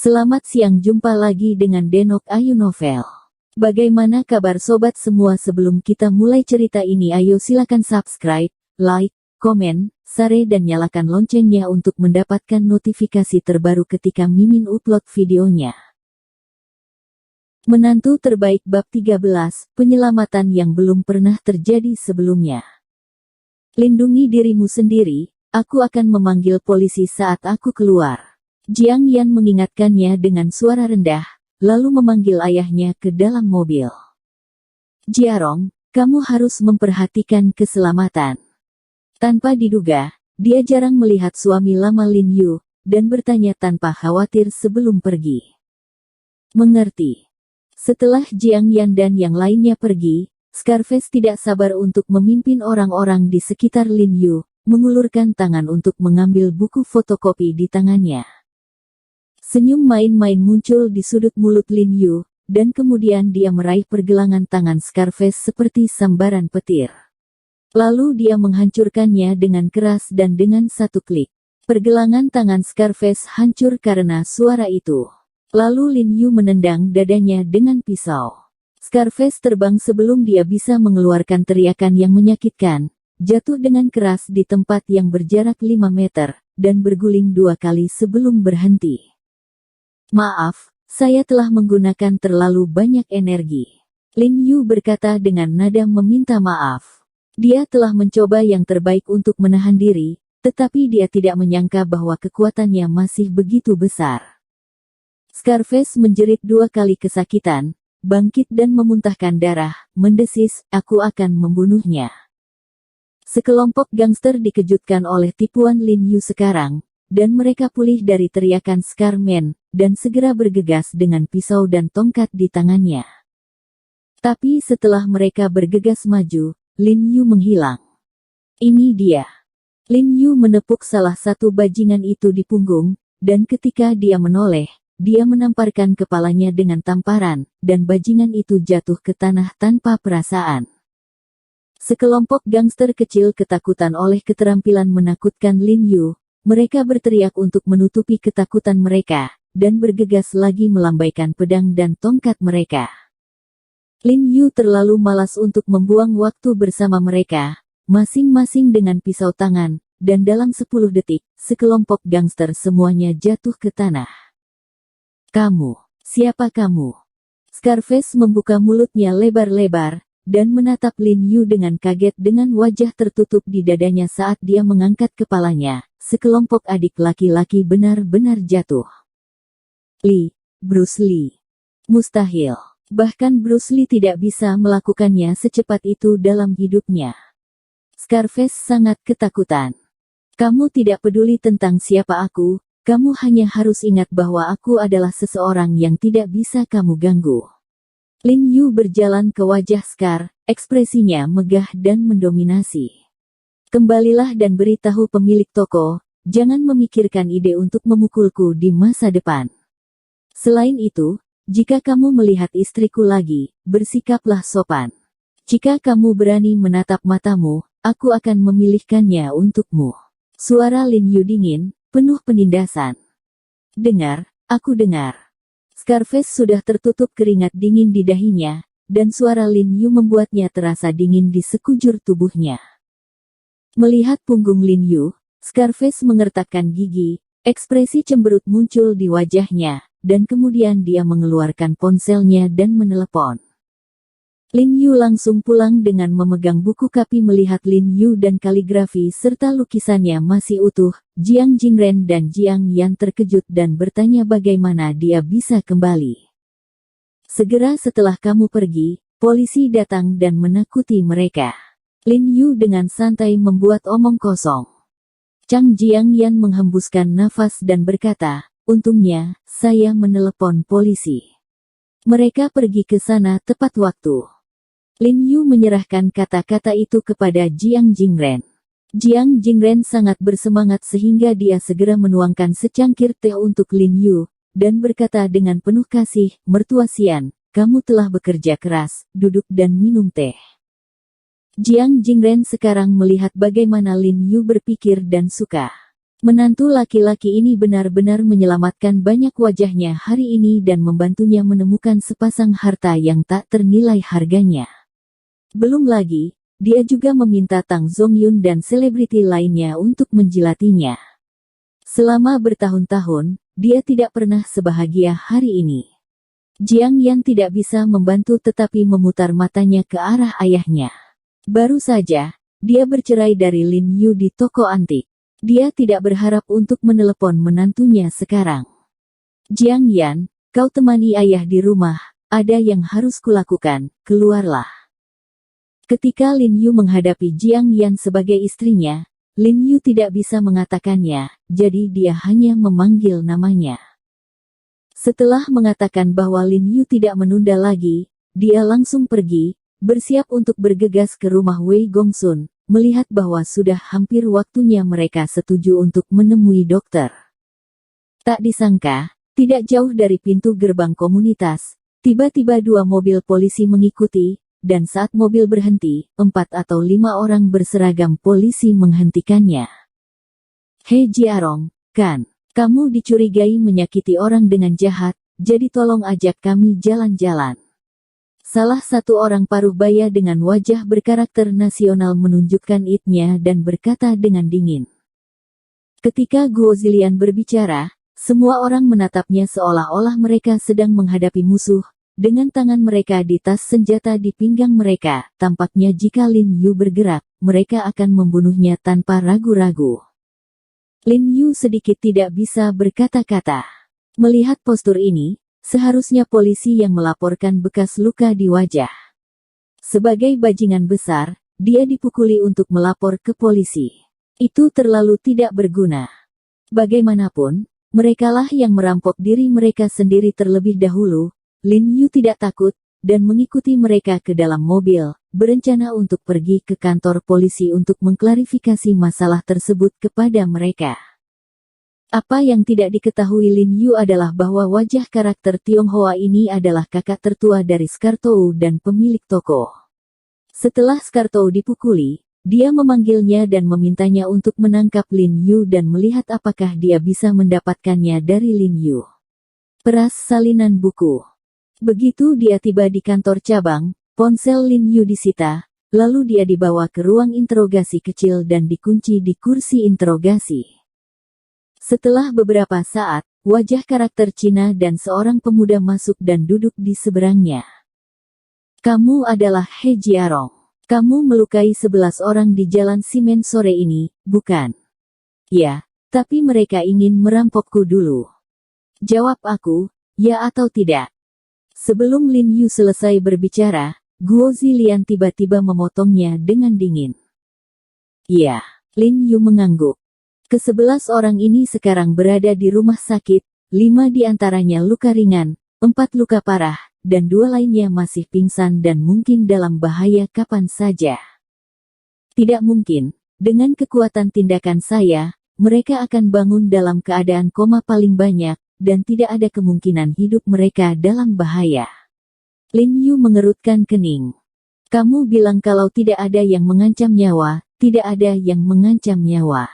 Selamat siang, jumpa lagi dengan Denok Ayu Novel. Bagaimana kabar sobat semua? Sebelum kita mulai cerita ini, ayo silakan subscribe, like, komen, share dan nyalakan loncengnya untuk mendapatkan notifikasi terbaru ketika Mimin upload videonya. Menantu terbaik bab 13, penyelamatan yang belum pernah terjadi sebelumnya. Lindungi dirimu sendiri, aku akan memanggil polisi saat aku keluar. Jiang Yan mengingatkannya dengan suara rendah, lalu memanggil ayahnya ke dalam mobil. Jiarong, kamu harus memperhatikan keselamatan. Tanpa diduga, dia jarang melihat suami lama Lin Yu, dan bertanya tanpa khawatir sebelum pergi. Mengerti. Setelah Jiang Yan dan yang lainnya pergi, Scarface tidak sabar untuk memimpin orang-orang di sekitar Lin Yu, mengulurkan tangan untuk mengambil buku fotokopi di tangannya. Senyum main-main muncul di sudut mulut Lin Yu, dan kemudian dia meraih pergelangan tangan Scarface seperti sambaran petir. Lalu dia menghancurkannya dengan keras dan dengan satu klik. Pergelangan tangan Scarface hancur karena suara itu. Lalu Lin Yu menendang dadanya dengan pisau. Scarface terbang sebelum dia bisa mengeluarkan teriakan yang menyakitkan, jatuh dengan keras di tempat yang berjarak 5 meter, dan berguling 2 kali sebelum berhenti. Maaf, saya telah menggunakan terlalu banyak energi. Lin Yu berkata dengan nada meminta maaf. Dia telah mencoba yang terbaik untuk menahan diri, tetapi dia tidak menyangka bahwa kekuatannya masih begitu besar. Scarface menjerit 2 kali kesakitan, bangkit dan memuntahkan darah, mendesis, aku akan membunuhnya. Sekelompok gangster dikejutkan oleh tipuan Lin Yu sekarang, dan mereka pulih dari teriakan Scarman, dan segera bergegas dengan pisau dan tongkat di tangannya. Tapi setelah mereka bergegas maju, Lin Yu menghilang. Ini dia. Lin Yu menepuk salah satu bajingan itu di punggung, dan ketika dia menoleh, dia menamparkan kepalanya dengan tamparan, dan bajingan itu jatuh ke tanah tanpa perasaan. Sekelompok gangster kecil ketakutan oleh keterampilan menakutkan Lin Yu. Mereka berteriak untuk menutupi ketakutan mereka, dan bergegas lagi melambaikan pedang dan tongkat mereka. Lin Yu terlalu malas untuk membuang waktu bersama mereka, masing-masing dengan pisau tangan, dan dalam 10 detik, sekelompok gangster semuanya jatuh ke tanah. Kamu, siapa kamu? Scarface membuka mulutnya lebar-lebar, dan menatap Lin Yu dengan kaget dengan wajah tertutup di dadanya saat dia mengangkat kepalanya. Sekelompok adik laki-laki benar-benar jatuh. Bruce Lee. Mustahil. Bahkan Bruce Lee tidak bisa melakukannya secepat itu dalam hidupnya. Scarface sangat ketakutan. Kamu tidak peduli tentang siapa aku, kamu hanya harus ingat bahwa aku adalah seseorang yang tidak bisa kamu ganggu. Lin Yu berjalan ke wajah Scar, ekspresinya megah dan mendominasi. Kembalilah dan beritahu pemilik toko, jangan memikirkan ide untuk memukulku di masa depan. Selain itu, jika kamu melihat istriku lagi, bersikaplah sopan. Jika kamu berani menatap matamu, aku akan memilihkannya untukmu. Suara Lin Yu dingin, penuh penindasan. Dengar, aku dengar. Scarface sudah tertutup keringat dingin di dahinya, dan suara Lin Yu membuatnya terasa dingin di sekujur tubuhnya. Melihat punggung Lin Yu, Scarface mengertakkan gigi, ekspresi cemberut muncul di wajahnya, dan kemudian dia mengeluarkan ponselnya dan menelepon. Lin Yu langsung pulang dengan memegang buku kapi. Melihat Lin Yu dan kaligrafi serta lukisannya masih utuh, Jiang Jingren dan Jiang Yan terkejut dan bertanya bagaimana dia bisa kembali. Segera setelah kamu pergi, polisi datang dan menakuti mereka. Lin Yu dengan santai membuat omong kosong. Chang Jiang Yan menghembuskan nafas dan berkata, untungnya, saya menelepon polisi. Mereka pergi ke sana tepat waktu. Lin Yu menyerahkan kata-kata itu kepada Jiang Jingren. Jiang Jingren sangat bersemangat sehingga dia segera menuangkan secangkir teh untuk Lin Yu, dan berkata dengan penuh kasih, mertua Sian, kamu telah bekerja keras, duduk dan minum teh. Jiang Jingren sekarang melihat bagaimana Lin Yu berpikir dan suka. Menantu laki-laki ini benar-benar menyelamatkan banyak wajahnya hari ini dan membantunya menemukan sepasang harta yang tak ternilai harganya. Belum lagi, dia juga meminta Tang Zongyun dan selebriti lainnya untuk menjilatinya. Selama bertahun-tahun, dia tidak pernah sebahagia hari ini. Jiang Yan tidak bisa membantu tetapi memutar matanya ke arah ayahnya. Baru saja, dia bercerai dari Lin Yu di toko antik. Dia tidak berharap untuk menelepon menantunya sekarang. Jiang Yan, kau temani ayah di rumah, ada yang harus kulakukan, keluarlah. Ketika Lin Yu menghadapi Jiang Yan sebagai istrinya, Lin Yu tidak bisa mengatakannya, jadi dia hanya memanggil namanya. Setelah mengatakan bahwa Lin Yu tidak menunda lagi, dia langsung pergi, bersiap untuk bergegas ke rumah Wei Gongsun, melihat bahwa sudah hampir waktunya mereka setuju untuk menemui dokter. Tak disangka, tidak jauh dari pintu gerbang komunitas, tiba-tiba 2 mobil polisi mengikuti, dan saat mobil berhenti, 4 atau 5 orang berseragam polisi menghentikannya. Hei Jiarong, kan, kamu dicurigai menyakiti orang dengan jahat, jadi tolong ajak kami jalan-jalan. Salah satu orang paruh baya dengan wajah berkarakter nasional menunjukkan it-nya dan berkata dengan dingin. Ketika Guo Zilian berbicara, semua orang menatapnya seolah-olah mereka sedang menghadapi musuh, dengan tangan mereka di tas senjata di pinggang mereka. Tampaknya jika Lin Yu bergerak, mereka akan membunuhnya tanpa ragu-ragu. Lin Yu sedikit tidak bisa berkata-kata. Melihat postur ini, seharusnya polisi yang melaporkan bekas luka di wajah. Sebagai bajingan besar, dia dipukuli untuk melapor ke polisi. Itu terlalu tidak berguna. Bagaimanapun, merekalah yang merampok diri mereka sendiri terlebih dahulu. Lin Yu tidak takut, dan mengikuti mereka ke dalam mobil, berencana untuk pergi ke kantor polisi untuk mengklarifikasi masalah tersebut kepada mereka. Apa yang tidak diketahui Lin Yu adalah bahwa wajah karakter Tionghoa ini adalah kakak tertua dari Skartou dan pemilik toko. Setelah Skartou dipukuli, dia memanggilnya dan memintanya untuk menangkap Lin Yu dan melihat apakah dia bisa mendapatkannya dari Lin Yu. Peras salinan buku. Begitu dia tiba di kantor cabang, ponsel Lin Yu disita, lalu dia dibawa ke ruang interogasi kecil dan dikunci di kursi interogasi. Setelah beberapa saat, wajah karakter Cina dan seorang pemuda masuk dan duduk di seberangnya. Kamu adalah He Jiarong. Kamu melukai 11 orang di jalan simen sore ini, bukan? Ya, tapi mereka ingin merampokku dulu. Jawab aku, ya atau tidak. Sebelum Lin Yu selesai berbicara, Guo Zilian tiba-tiba memotongnya dengan dingin. Iya, Lin Yu mengangguk. Ke-11 orang ini sekarang berada di rumah sakit, 5 diantaranya luka ringan, 4 luka parah, dan 2 lainnya masih pingsan dan mungkin dalam bahaya kapan saja. Tidak mungkin, dengan kekuatan tindakan saya, mereka akan bangun dalam keadaan koma paling banyak, dan tidak ada kemungkinan hidup mereka dalam bahaya. Lin Yu mengerutkan kening. Kamu bilang kalau tidak ada yang mengancam nyawa, tidak ada yang mengancam nyawa.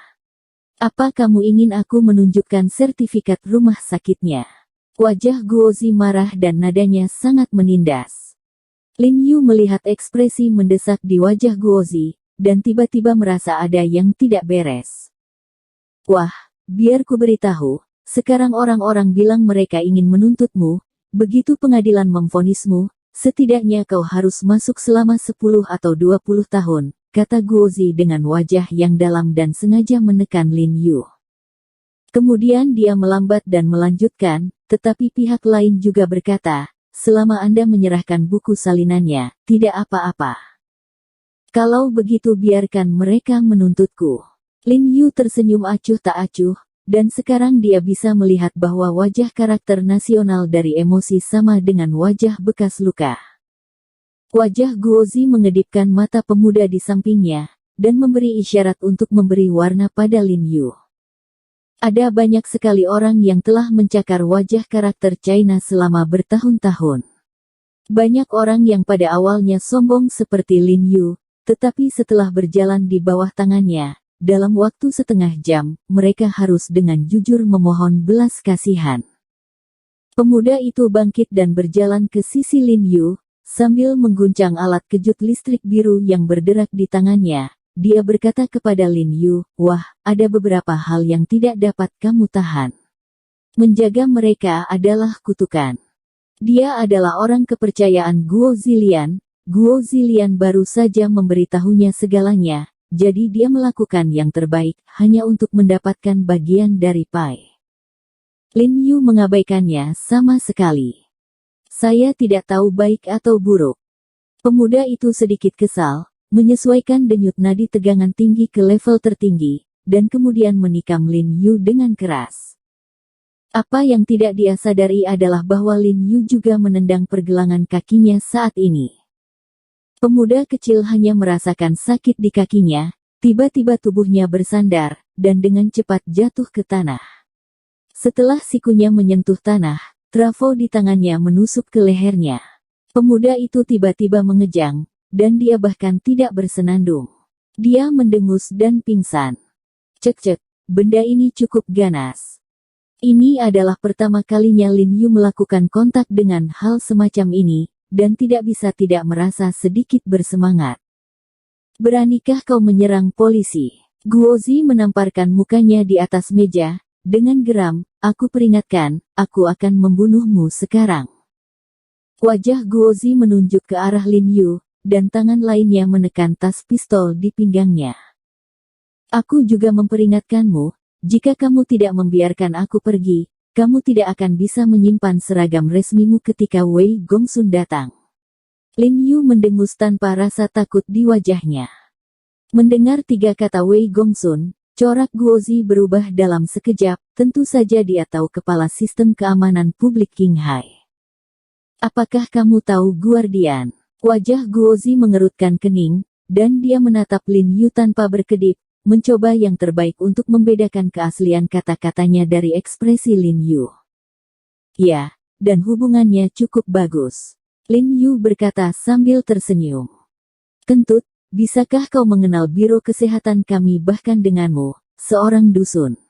Apa kamu ingin aku menunjukkan sertifikat rumah sakitnya? Wajah Guozi marah dan nadanya sangat menindas. Lin Yu melihat ekspresi mendesak di wajah Guozi, dan tiba-tiba merasa ada yang tidak beres. Wah, biar ku beritahu, sekarang orang-orang bilang mereka ingin menuntutmu, begitu pengadilan memvonismu, setidaknya kau harus masuk selama 10 atau 20 tahun. Kata Guozi dengan wajah yang dalam dan sengaja menekan Lin Yu. Kemudian dia melambat dan melanjutkan, tetapi pihak lain juga berkata, selama Anda menyerahkan buku salinannya, tidak apa-apa. Kalau begitu biarkan mereka menuntutku. Lin Yu tersenyum acuh tak acuh, dan sekarang dia bisa melihat bahwa wajah karakter nasional dari emosi sama dengan wajah bekas luka. Wajah Guozi mengedipkan mata pemuda di sampingnya, dan memberi isyarat untuk memberi warna pada Lin Yu. Ada banyak sekali orang yang telah mencakar wajah karakter China selama bertahun-tahun. Banyak orang yang pada awalnya sombong seperti Lin Yu, tetapi setelah berjalan di bawah tangannya, dalam waktu setengah jam, mereka harus dengan jujur memohon belas kasihan. Pemuda itu bangkit dan berjalan ke sisi Lin Yu, sambil mengguncang alat kejut listrik biru yang berderak di tangannya. Dia berkata kepada Lin Yu, "Wah, ada beberapa hal yang tidak dapat kamu tahan. Menjaga mereka adalah kutukan." Dia adalah orang kepercayaan Guo Zilian. Guo Zilian baru saja memberitahunya segalanya, jadi dia melakukan yang terbaik hanya untuk mendapatkan bagian dari pai. Lin Yu mengabaikannya sama sekali. "Saya tidak tahu baik atau buruk." Pemuda itu sedikit kesal, menyesuaikan denyut nadi tegangan tinggi ke level tertinggi, dan kemudian menikam Lin Yu dengan keras. Apa yang tidak dia sadari adalah bahwa Lin Yu juga menendang pergelangan kakinya saat ini. Pemuda kecil hanya merasakan sakit di kakinya, tiba-tiba tubuhnya bersandar, dan dengan cepat jatuh ke tanah. Setelah sikunya menyentuh tanah, trafo di tangannya menusuk ke lehernya. Pemuda itu tiba-tiba mengejang, dan dia bahkan tidak bersenandung. Dia mendengus dan pingsan. Cek-cek, benda ini cukup ganas. Ini adalah pertama kalinya Lin Yu melakukan kontak dengan hal semacam ini, dan tidak bisa tidak merasa sedikit bersemangat. "Beranikah kau menyerang polisi?" Guozi menamparkan mukanya di atas meja, dengan geram, "Aku peringatkan, aku akan membunuhmu sekarang." Wajah Guozi menunjuk ke arah Lin Yu, dan tangan lainnya menekan tas pistol di pinggangnya. "Aku juga memperingatkanmu, jika kamu tidak membiarkan aku pergi, kamu tidak akan bisa menyimpan seragam resmimu ketika Wei Gongsun datang." Lin Yu mendengus tanpa rasa takut di wajahnya. Mendengar tiga kata Wei Gongsun, corak Guozi berubah dalam sekejap. Tentu saja dia tahu kepala sistem keamanan publik King Hai. "Apakah kamu tahu Guardian?" Wajah Guozi mengerutkan kening, dan dia menatap Lin Yu tanpa berkedip, mencoba yang terbaik untuk membedakan keaslian kata-katanya dari ekspresi Lin Yu. "Ya, dan hubungannya cukup bagus," Lin Yu berkata sambil tersenyum. "Kentut, bisakah kau mengenal Biro Kesehatan kami bahkan denganmu, seorang dusun?"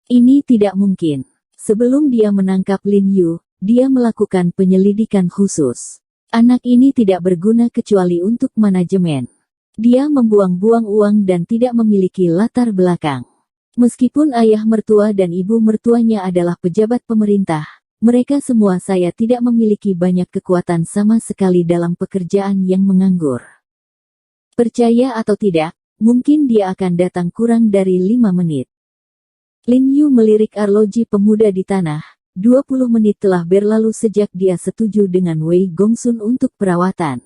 Ini tidak mungkin. Sebelum dia menangkap Lin Yu, dia melakukan penyelidikan khusus. Anak ini tidak berguna kecuali untuk manajemen. Dia membuang-buang uang dan tidak memiliki latar belakang. Meskipun ayah mertua dan ibu mertuanya adalah pejabat pemerintah, mereka semua saya tidak memiliki banyak kekuatan sama sekali dalam pekerjaan yang menganggur. Percaya atau tidak, mungkin dia akan datang kurang dari 5 menit. Lin Yu melirik arloji pemuda di tanah. 20 menit telah berlalu sejak dia setuju dengan Wei Gongsun untuk perawatan.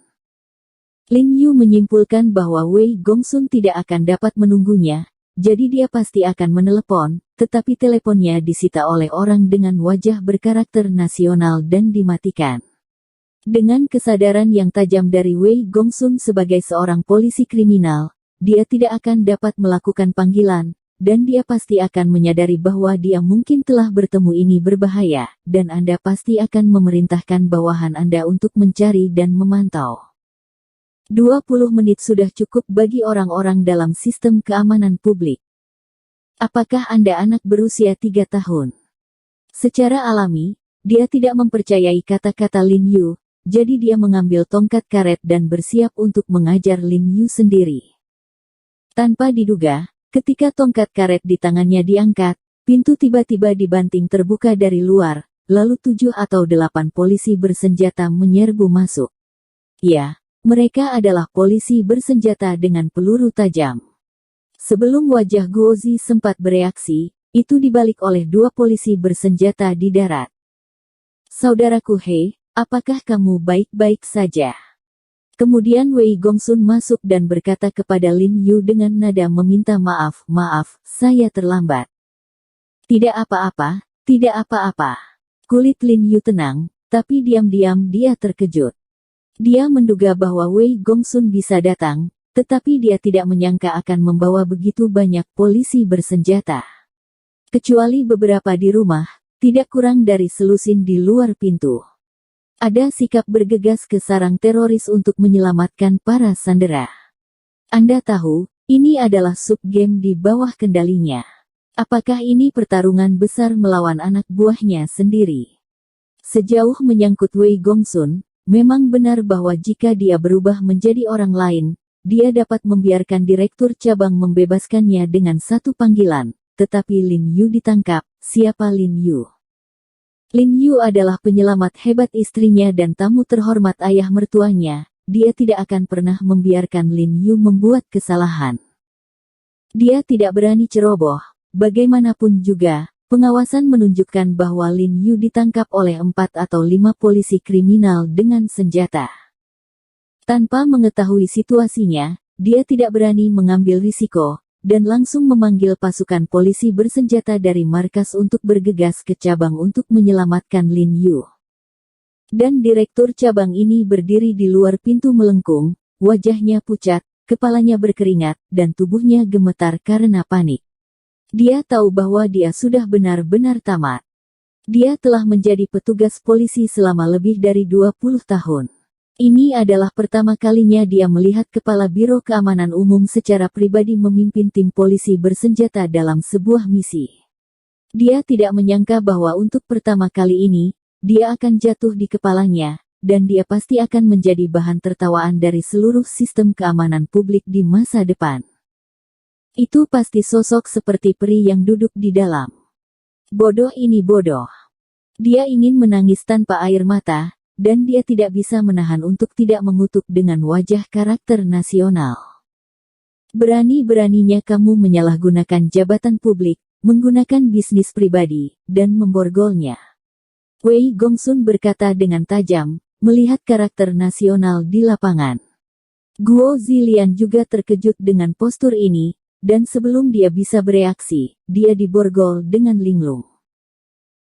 Lin Yu menyimpulkan bahwa Wei Gongsun tidak akan dapat menunggunya, jadi dia pasti akan menelepon, tetapi teleponnya disita oleh orang dengan wajah berkarakter nasional dan dimatikan. Dengan kesadaran yang tajam dari Wei Gongsun sebagai seorang polisi kriminal, dia tidak akan dapat melakukan panggilan, dan dia pasti akan menyadari bahwa dia mungkin telah bertemu ini berbahaya, dan Anda pasti akan memerintahkan bawahan Anda untuk mencari dan memantau. 20 menit sudah cukup bagi orang-orang dalam sistem keamanan publik. Apakah Anda anak berusia 3 tahun? Secara alami, dia tidak mempercayai kata-kata Lin Yu, jadi dia mengambil tongkat karet dan bersiap untuk mengajar Lin Yu sendiri. Tanpa diduga, ketika tongkat karet di tangannya diangkat, pintu tiba-tiba dibanting terbuka dari luar, lalu 7 atau 8 polisi bersenjata menyerbu masuk. Ya, mereka adalah polisi bersenjata dengan peluru tajam. Sebelum wajah Guozi sempat bereaksi, itu dibalik oleh 2 polisi bersenjata di darat. "Saudaraku Hei, apakah kamu baik-baik saja?" Kemudian Wei Gongsun masuk dan berkata kepada Lin Yu dengan nada meminta maaf, "Maaf, saya terlambat." "Tidak apa-apa, tidak apa-apa." Kulit Lin Yu tenang, tapi diam-diam dia terkejut. Dia menduga bahwa Wei Gongsun bisa datang, tetapi dia tidak menyangka akan membawa begitu banyak polisi bersenjata. Kecuali beberapa di rumah, tidak kurang dari selusin di luar pintu. Ada sikap bergegas ke sarang teroris untuk menyelamatkan para sandera. Anda tahu, Ini adalah sub-game di bawah kendalinya. Apakah ini pertarungan besar melawan anak buahnya sendiri? Sejauh menyangkut Wei Gongsun, memang benar bahwa jika dia berubah menjadi orang lain, dia dapat membiarkan direktur cabang membebaskannya dengan satu panggilan. Tetapi Lin Yu ditangkap. Siapa Lin Yu? Lin Yu adalah penyelamat hebat istrinya dan tamu terhormat ayah mertuanya. Dia tidak akan pernah membiarkan Lin Yu membuat kesalahan. Dia tidak berani ceroboh. Bagaimanapun juga, pengawasan menunjukkan bahwa Lin Yu ditangkap oleh 4 atau 5 polisi kriminal dengan senjata. Tanpa mengetahui situasinya, dia tidak berani mengambil risiko, dan langsung memanggil pasukan polisi bersenjata dari markas untuk bergegas ke cabang untuk menyelamatkan Lin Yu. Dan direktur cabang ini berdiri di luar pintu melengkung, wajahnya pucat, kepalanya berkeringat, dan tubuhnya gemetar karena panik. Dia tahu bahwa dia sudah benar-benar tamat. Dia telah menjadi petugas polisi selama lebih dari 20 tahun. Ini adalah pertama kalinya dia melihat Kepala Biro Keamanan Umum secara pribadi memimpin tim polisi bersenjata dalam sebuah misi. Dia tidak menyangka bahwa untuk pertama kali ini, dia akan jatuh di kepalanya, dan dia pasti akan menjadi bahan tertawaan dari seluruh sistem keamanan publik di masa depan. Itu pasti sosok seperti peri yang duduk di dalam. Bodoh ini bodoh. Dia ingin menangis tanpa air mata, dan dia tidak bisa menahan untuk tidak mengutuk dengan wajah karakter nasional. Berani-beraninya kamu menyalahgunakan jabatan publik, menggunakan bisnis pribadi, dan memborgolnya. Wei Gongsun berkata dengan tajam, melihat karakter nasional di lapangan. Guo Zilian juga terkejut dengan postur ini, dan sebelum dia bisa bereaksi, dia diborgol dengan linglung.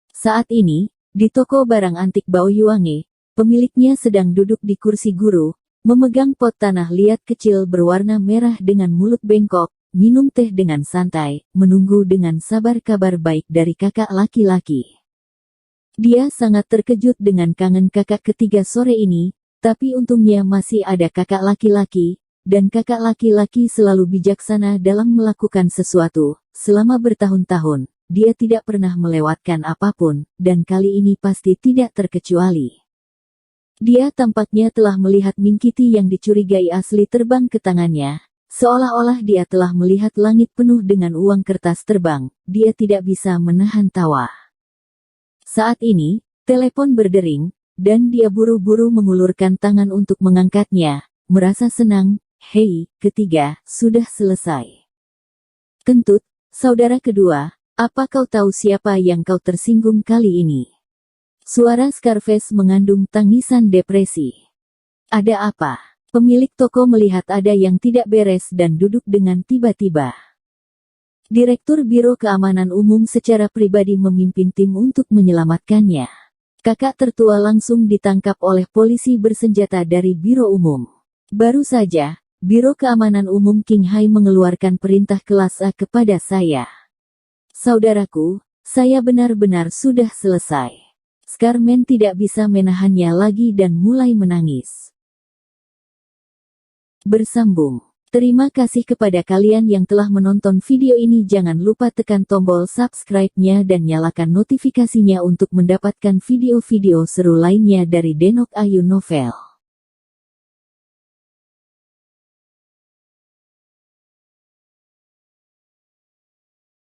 Saat ini, di toko barang antik Baoyuange, pemiliknya sedang duduk di kursi guru, memegang pot tanah liat kecil berwarna merah dengan mulut bengkok, minum teh dengan santai, menunggu dengan sabar kabar baik dari kakak laki-laki. Dia sangat terkejut dengan kangen kakak ketiga sore ini, tapi untungnya masih ada kakak laki-laki, dan kakak laki-laki selalu bijaksana dalam melakukan sesuatu. Selama bertahun-tahun, dia tidak pernah melewatkan apapun, dan kali ini pasti tidak terkecuali. Dia tampaknya telah melihat Ming Qiti yang dicurigai asli terbang ke tangannya, seolah-olah dia telah melihat langit penuh dengan uang kertas terbang. Dia tidak bisa menahan tawa. Saat ini, telepon berdering, dan dia buru-buru mengulurkan tangan untuk mengangkatnya, merasa senang. Hei, ketiga, sudah selesai. Kentut, saudara kedua, apa kau tahu siapa yang kau tersinggung kali ini? Suara Scarface mengandung tangisan depresi. Ada apa? Pemilik toko melihat ada yang tidak beres dan duduk dengan tiba-tiba. Direktur Biro Keamanan Umum secara pribadi memimpin tim untuk menyelamatkannya. Kakak tertua langsung ditangkap oleh polisi bersenjata dari Biro Umum. Baru saja, Biro Keamanan Umum Qinghai mengeluarkan perintah kelas A kepada saya. Saudaraku, saya benar-benar sudah selesai. Scarman tidak bisa menahannya lagi dan mulai menangis. Bersambung. Terima kasih kepada kalian yang telah menonton video ini. Jangan lupa tekan tombol subscribe-nya dan nyalakan notifikasinya untuk mendapatkan video-video seru lainnya dari Denok Ayu Novel.